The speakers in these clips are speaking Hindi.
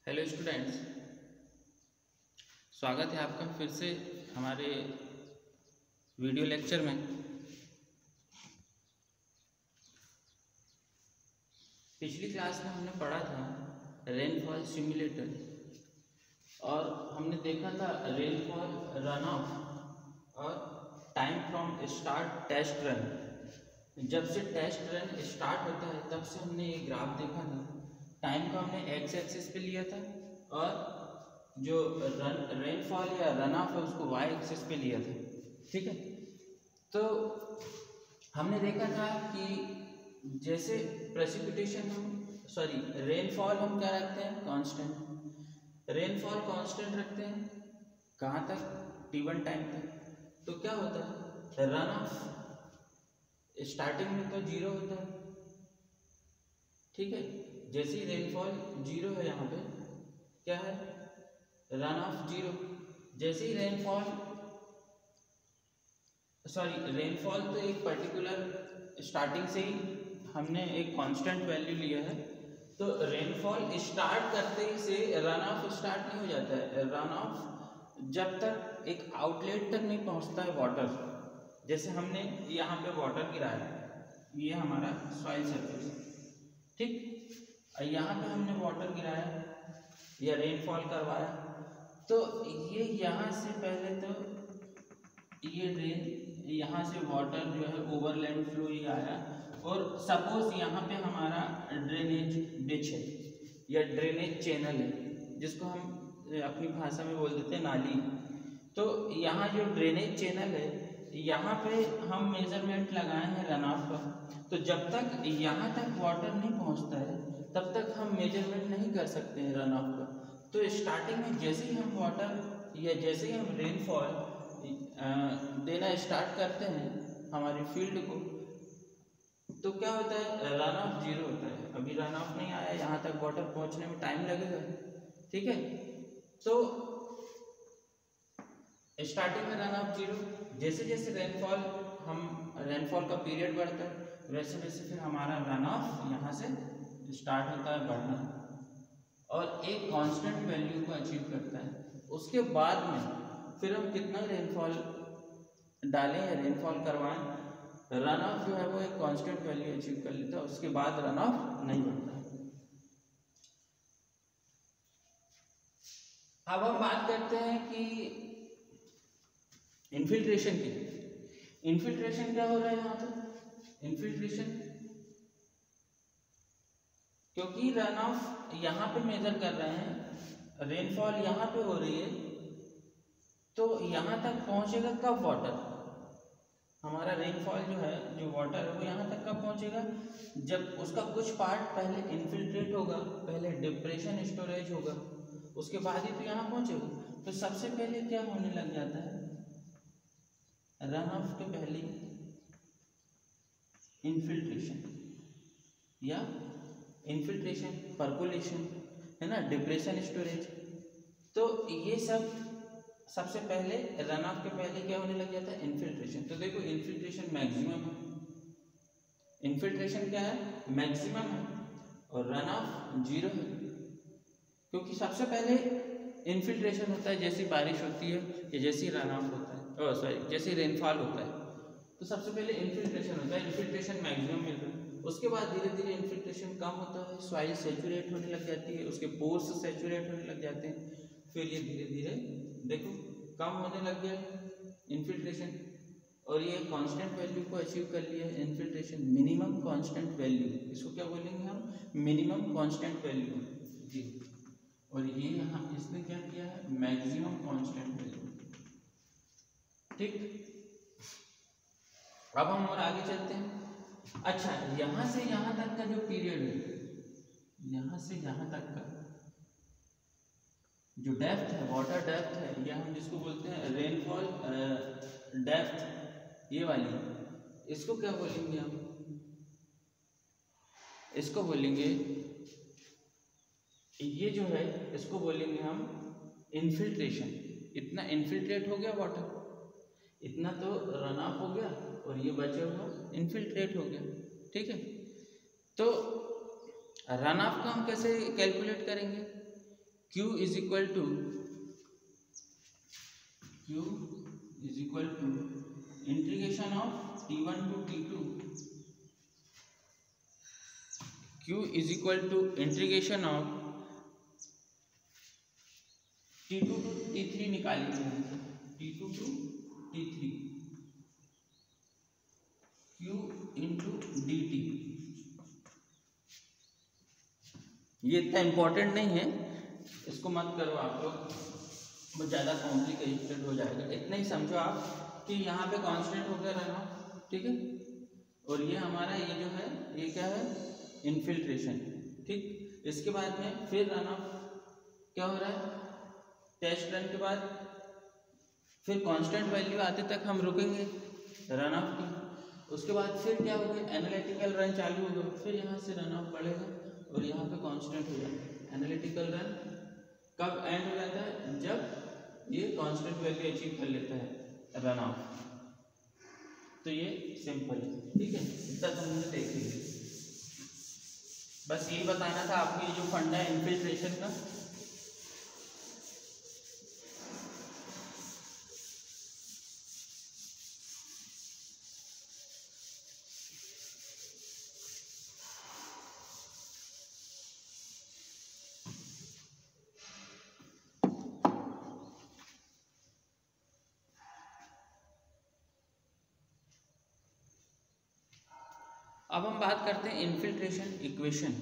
हेलो स्टूडेंट्स, स्वागत है आपका फिर से हमारे वीडियो लेक्चर में। पिछली क्लास में हमने पढ़ा था रेनफॉल सिम्युलेटर और हमने देखा था रेनफॉल रन ऑफ और time from start test run. जब से टेस्ट रन स्टार्ट होता है तब से हमने ये ग्राफ देखा था। टाइम को हमने एक्स एक्सिस पे लिया था और जो रेनफॉल या रन ऑफ है उसको वाई एक्सिस पे लिया था। ठीक है, तो हमने देखा था कि जैसे प्रेसिपिटेशन रेनफॉल हम क्या रखते हैं, कांस्टेंट। रेनफॉल कांस्टेंट रखते हैं कहाँ तक, T1 टाइम तक। तो क्या होता है, रन ऑफ स्टार्टिंग में तो 0 होता है। ठीक है, जैसे ही रेनफॉल 0 है, यहाँ पे क्या है, रन ऑफ 0। जैसे ही रेनफॉल तो एक पर्टिकुलर स्टार्टिंग से ही हमने एक कांस्टेंट वैल्यू लिया है। तो रेनफॉल स्टार्ट करते ही से रन ऑफ स्टार्ट नहीं हो जाता है। रन ऑफ जब तक एक आउटलेट तक नहीं पहुंचता है वाटर। जैसे हमने यहाँ पे वाटर गिराया, ये हमारा सॉइल सरफेस, ठीक, यहाँ पे हमने वाटर गिराया या रेनफॉल करवाया, तो ये यहाँ से पहले तो ये ड्रेन, यहाँ से वाटर जो है ओवरलैंड फ्लो ये आया और सपोज यहाँ पे हमारा ड्रेनेज डिच है या ड्रेनेज चैनल है, जिसको हम अपनी भाषा में बोल देते हैं नाली। तो यहाँ जो ड्रेनेज चैनल है, यहाँ पे हम मेजरमेंट लगाए हैं रन ऑफ का। तो जब तक यहाँ तक वाटर नहीं पहुँचता है तब तक हम मेजरमेंट नहीं कर सकते हैं रन ऑफ का। तो स्टार्टिंग में जैसे ही हम वाटर या जैसे ही हम रेनफॉल देना स्टार्ट करते हैं हमारे फील्ड को, तो क्या होता है, रन ऑफ 0 होता है। अभी रन ऑफ नहीं आया, यहाँ तक वाटर पहुँचने में टाइम लगेगा। ठीक है, तो स्टार्टिंग में रन ऑफ 0, जैसे जैसे रेनफॉल का पीरियड बढ़ता है वैसे वैसे फिर हमारा रन ऑफ यहाँ से स्टार्ट होता है बढ़ना और एक कांस्टेंट वैल्यू को अचीव करता है। उसके बाद में फिर हम कितना रेनफॉल डालें या रेनफॉल करवाएं, रन ऑफ जो है वो एक कांस्टेंट वैल्यू अचीव कर लेता है। उसके बाद रन ऑफ नहीं बढ़ता। अब हम बात करते हैं कि इन्फिल्ट्रेशन की। इन्फिल्ट्रेशन क्या हो रहा है यहाँ पे, इन्फिल्ट्रेशन क्योंकि रन ऑफ यहाँ पे मेजर कर रहे हैं, रेनफॉल यहाँ पे हो रही है, तो यहाँ तक पहुँचेगा कब वाटर, हमारा रेनफॉल जो है, जो वाटर है वो यहाँ तक कब पहुँचेगा, जब उसका कुछ पार्ट पहले इन्फिल्ट्रेट होगा, पहले डिप्रेशन स्टोरेज होगा, उसके बाद ही तो यहाँ पहुँचेगा। तो सबसे पहले क्या होने लग जाता है, रन ऑफ के पहले इन्फिल्ट्रेशन या इन्फिल्ट्रेशन, परकोलेशन है ना, डिप्रेशन स्टोरेज। तो ये सब सबसे पहले रन ऑफ के पहले क्या होने लग जाता है, इन्फिल्ट्रेशन। तो देखो इन्फिल्ट्रेशन मैक्सिमम है, इन्फिल्ट्रेशन क्या है, मैक्सिमम है, और रन ऑफ 0 है। क्योंकि सबसे पहले इन्फिल्ट्रेशन होता है जैसी बारिश होती है या जैसी रन ऑफ होता है, जैसे रेनफॉल होता है, तो सबसे पहले इन्फिल्ट्रेशन होता है, इन्फिल्ट्रेशन मैक्सिमम मिलता है। उसके बाद धीरे धीरे इन्फिल्ट्रेशन कम होता है, सॉइल सेचुरेट होने लग जाती है, उसके पोर्स सेचुरेट होने लग जाते हैं, फिर ये धीरे धीरे देखो कम होने लग गया इन्फिल्ट्रेशन, और ये कांस्टेंट वैल्यू को अचीव कर लिया है इन्फिल्ट्रेशन, मिनिमम कांस्टेंट वैल्यू। इसको क्या बोलेंगे हम, मिनिमम कांस्टेंट वैल्यू जी। और ये यहाँ इसने क्या किया है, मैक्सिमम कांस्टेंट वैल्यू। ठीक, अब हम और आगे चलते हैं। अच्छा, यहाँ से यहाँ तक का जो पीरियड है, यहाँ से यहाँ तक का जो डेप्थ है, वाटर डेप्थ है, या हम जिसको बोलते हैं रेनफॉल डेप्थ, ये वाली, इसको क्या बोलेंगे हम, इसको बोलेंगे, ये जो है इसको बोलेंगे हम इन्फिल्ट्रेशन। इतना इन्फिल्ट्रेट हो गया वाटर, इतना तो रन ऑफ हो गया और ये बचे हुआ इन्फिल्ट्रेट हो गया। ठीक है, तो रन ऑफ को हम कैसे कैलकुलेट करेंगे, Q is equal to integration of T1 to T2, Q is equal to integration of T2 to T3 निकालिए, T2 to T3 Q into dt। ये इतना इम्पोर्टेंट नहीं है, इसको मत करो आप लोग, बहुत ज़्यादा कॉम्प्लिकेटेड हो जाएगा। इतना ही समझो आप कि यहाँ पे कांस्टेंट हो गया रहना, ठीक है। और ये हमारा ये जो है ये क्या है, इन्फिल्ट्रेशन, ठीक। इसके बाद में फिर रन ऑफ क्या हो रहा है, टेस्ट रन के बाद फिर कांस्टेंट वैल्यू आते तक हम रुकेंगे रन ऑफ की। उसके बाद फिर क्या होगा, एनालिटिकल रन चालू होगा, फिर यहाँ से रन ऑफ बढ़ेगा और यहाँ पे कांस्टेंट हो जाएगा। एनालिटिकल रन कब एंड हो जाता है, जब ये कांस्टेंट वैल्यू अचीव कर लेता है रन ऑफ। तो ये सिंपल है, ठीक है, इतना तो हमने देख लिया। बस यही बताना था आपको, ये जो फंडा है इन्फिल्ट्रेशन का। अब हम बात करते हैं इन्फिल्ट्रेशन इक्वेशन।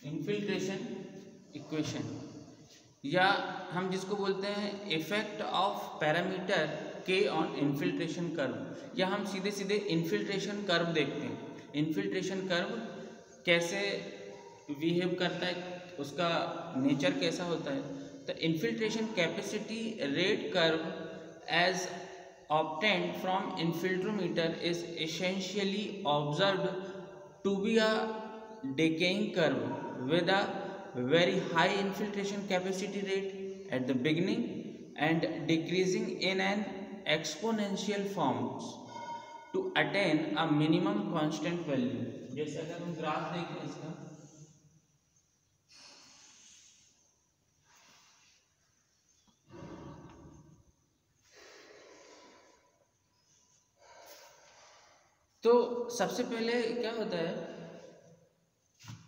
इन्फिल्ट्रेशन इक्वेशन, या हम जिसको बोलते हैं इफेक्ट ऑफ पैरामीटर के ऑन इन्फिल्ट्रेशन कर्व, या हम सीधे सीधे इन्फिल्ट्रेशन कर्व देखते हैं। इन्फिल्ट्रेशन कर्व कैसे बिहेव करता है, उसका नेचर कैसा होता है। तो infiltration capacity rate curve as obtained from infiltrometer is essentially observed to be a decaying curve with a very high infiltration capacity rate at the beginning and decreasing in an exponential forms to attain a minimum constant value। जैसे अगर हम ग्राफ देखें इसका, तो सबसे पहले क्या होता है,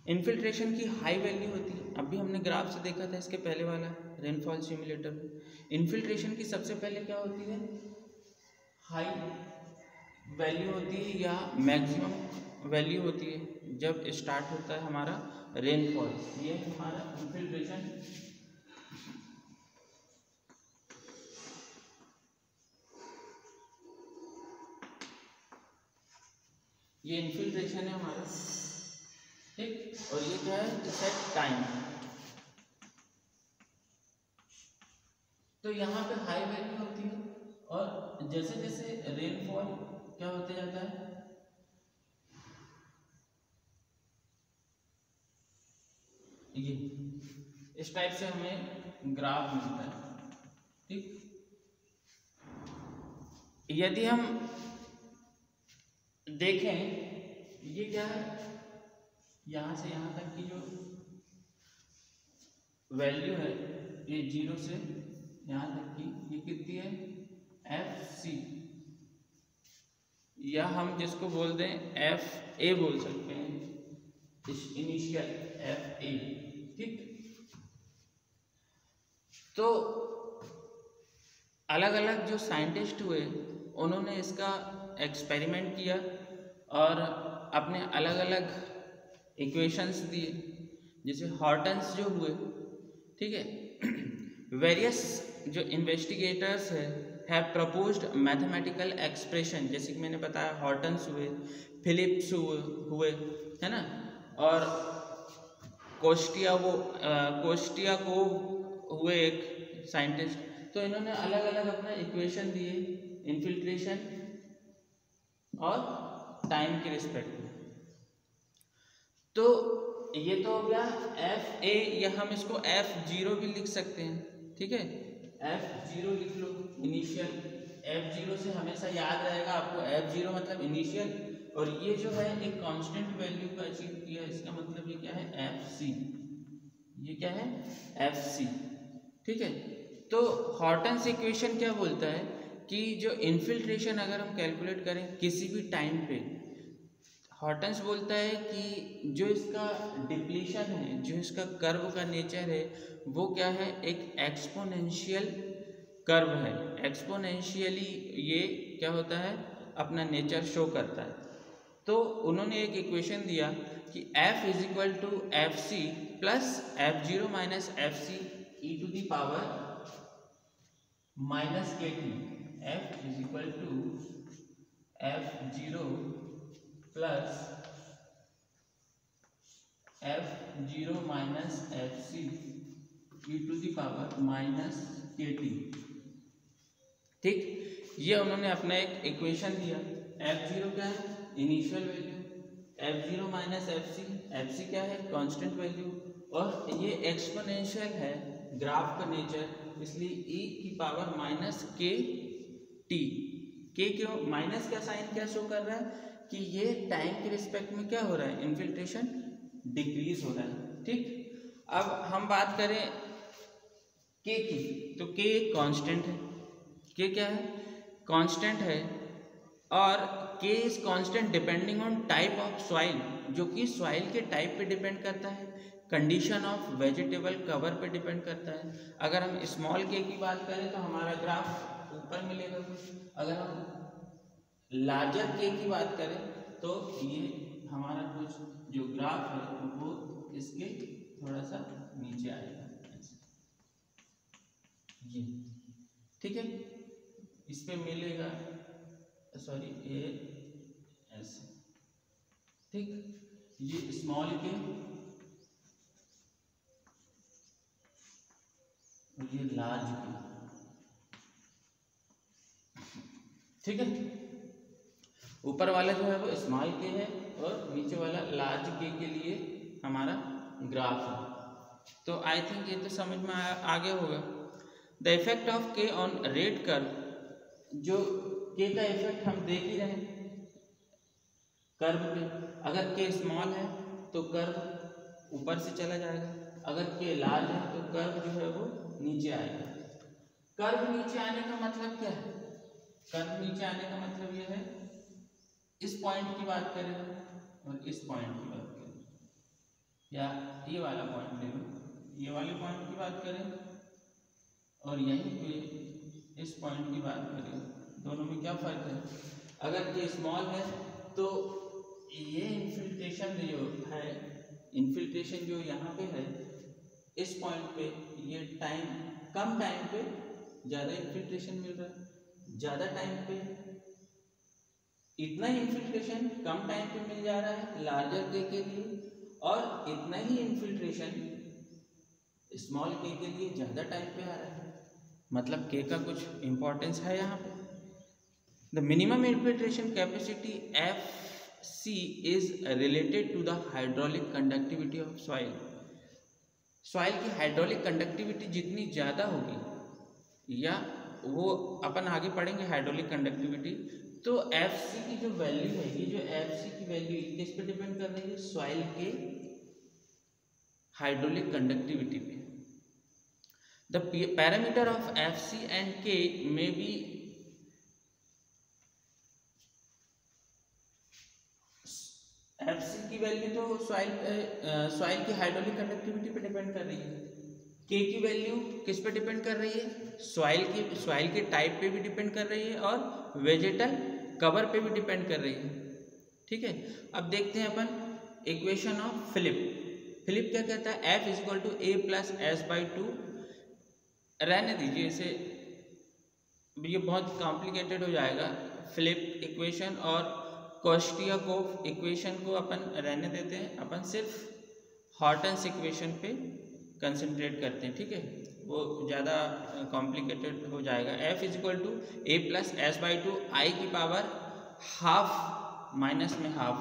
इन्फिल्ट्रेशन की हाई वैल्यू होती है। अभी हमने ग्राफ से देखा था इसके पहले वाला रेनफॉल सिमुलेटर में, इन्फिल्ट्रेशन की सबसे पहले क्या होती है, हाई वैल्यू होती है या मैक्सिमम वैल्यू होती है जब स्टार्ट होता है हमारा रेनफॉल। ये हमारा इन्फिल्ट्रेशन। ये इन्फिल्ट्रेशन है हमारा, ठीक। और ये क्या है, सेट टाइम। तो यहाँ पे हाई वैल्यू होती है और जैसे जैसे रेनफॉल क्या होते जाता है, ये इस टाइप से हमें ग्राफ मिलता है, ठीक। यदि हम देखें, ये क्या है, यहाँ से यहाँ तक की जो वैल्यू है, ये 0 से यहाँ तक की, ये कितनी है, FC, या हम जिसको बोल दें FA बोल सकते हैं, इनिशियल FA, ठीक। तो अलग अलग जो साइंटिस्ट हुए उन्होंने इसका एक्सपेरिमेंट किया और अपने अलग अलग इक्वेशंस दिए, जैसे हॉर्टन्स जो हुए, ठीक है। वेरियस जो investigators have proposed mathematical expression, जैसे कि मैंने बताया हॉर्टन्स हुए, फिलिप्स हुए है ना, और कोस्टिया को हुए एक साइंटिस्ट। तो इन्होंने अलग अलग अपना इक्वेशन दिए इन्फिल्ट्रेशन और टाइम के रिस्पेक्ट में। तो ये तो हो गया एफ ए, या हम इसको F0 भी लिख सकते हैं, ठीक है, F0 लिख लो इनिशियल। F0 से हमेशा याद रहेगा आपको, F0 मतलब इनिशियल, और ये जो है एक कांस्टेंट वैल्यू का अचीव किया, इसका मतलब ये क्या है FC, ये क्या है FC, ठीक है। तो हॉर्टन्स इक्वेशन क्या बोलता है कि जो इन्फिल्ट्रेशन अगर हम कैलकुलेट करें किसी भी टाइम पे, हॉर्टन्स बोलता है कि जो इसका डिप्लीशन है, जो इसका कर्व का नेचर है वो क्या है, एक एक्सपोनेंशियल कर्व है। एक्सपोनेंशियली ये क्या होता है, अपना नेचर शो करता है। तो उन्होंने एक इक्वेशन दिया कि F is equal to F C plus F0 minus F C e to the power minus k t. F is equal to F0 plus F0 minus F C e to the power minus k t, ठीक। ये उन्होंने अपना एक इक्वेशन दिया। F0 क्या है, initial value, F0 minus F C क्या है, कांस्टेंट वैल्यू, और ये एक्सपोनेंशियल है ग्राफ का नेचर, इसलिए e की पावर माइनस के टी। के क्यों माइनस का साइन क्या शो कर रहा है कि ये टाइम के रिस्पेक्ट में क्या हो रहा है, इन्फिल्ट्रेशन डिक्रीज हो रहा है, ठीक। अब हम बात करें के की, तो के एक कांस्टेंट है, के क्या है, कांस्टेंट है, और के is constant depending on type of soil, जो कि सॉइल के टाइप पे डिपेंड करता है, कंडीशन ऑफ वेजिटेबल कवर पे डिपेंड करता है। अगर हम स्मॉल के की बात करें तो हमारा ग्राफ ऊपर मिलेगा कुछ, अगर हम लार्जर के की बात करें तो ये हमारा कुछ जो ग्राफ है वो इसके थोड़ा सा नीचे आएगा, ये, ठीक है। इस पे मिलेगा, सॉरी ये ऐसे, ठीक। ये स्मॉल के और ये लार्ज के, ठीक है। ऊपर वाला जो है वो स्मॉल के है और नीचे वाला लार्ज के लिए हमारा ग्राफ है। तो आई थिंक ये तो समझ में आ गया होगा। द इफेक्ट ऑफ के ऑन रेट कर्व, जो के का इफेक्ट हम देख ही रहे हैं कर्व पे। अगर के स्मॉल है तो कर्व ऊपर से चला जाएगा, अगर के लार्ज है तो कर्व जो है वो नीचे आएगा। कर्व नीचे आने का मतलब क्या है, कर्व नीचे आने का मतलब यह है, इस पॉइंट की बात करें और इस पॉइंट की बात करें, या ये वाला पॉइंट ले लो, ये वाले पॉइंट की बात करें और यहीं पे इस पॉइंट की बात करें, दोनों में क्या फर्क है। अगर ये स्मॉल है तो ये इन्फिल्ट्रेशन जो है, इन्फिल्ट्रेशन जो यहाँ पे है इस पॉइंट पे, ये टाइम कम टाइम पे ज़्यादा इन्फिल्ट्रेशन मिल रहा है, ज़्यादा टाइम पे इतना ही इन्फिल्ट्रेशन कम टाइम पे मिल जा रहा है लार्जर के लिए, और इतना ही इन्फिल्ट्रेशन स्मॉल के लिए ज़्यादा टाइम पे आ रहा है। मतलब के का कुछ इम्पोर्टेंस है यहाँ पे। The minimum infiltration capacity FC is related to the hydraulic conductivity of soil. Soil की हाइड्रोलिक कंडक्टिविटी जितनी ज़्यादा होगी, या वो अपन आगे पढ़ेंगे हाइड्रोलिक कंडक्टिविटी, तो FC की जो वैल्यू है, ये जो FC की वैल्यू किस पे डिपेंड कर रही है, सॉइल के हाइड्रोलिक कंडक्टिविटी पे। The parameter of FC and K may be FC की वैल्यू तो सॉइल की हाइड्रोलिक कंडक्टिविटी पे डिपेंड कर रही है, K की वैल्यू किस पे डिपेंड कर रही है, सॉइल के टाइप पे भी डिपेंड कर रही है और वेजिटल कवर पे भी डिपेंड कर रही है, ठीक है। अब देखते हैं अपन इक्वेशन ऑफ फिलिप क्या कहता है, F is equal to A plus S/2। रहने दीजिए इसे, ये बहुत कॉम्प्लिकेटेड हो जाएगा। फिलिप इक्वेशन और कोस्टियाकोफ इक्वेशन को अपन रहने देते हैं, अपन सिर्फ हॉर्टन्स इक्वेशन पे कंसंट्रेट करते हैं, ठीक है। वो ज़्यादा कॉम्प्लिकेटेड हो जाएगा। F is equal to A plus S/2 I की पावर हाफ माइनस में हाफ,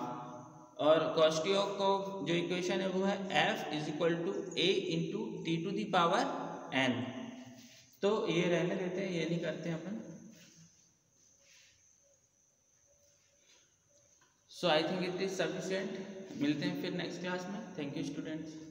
और कॉस्टियोक को जो इक्वेशन है वो है F is equal to A into T two the power n। तो ये रहने देते हैं, ये नहीं करते हैं अपन। So I think it is sufficient. मिलते हैं फिर नेक्स्ट क्लास में। Thank you students.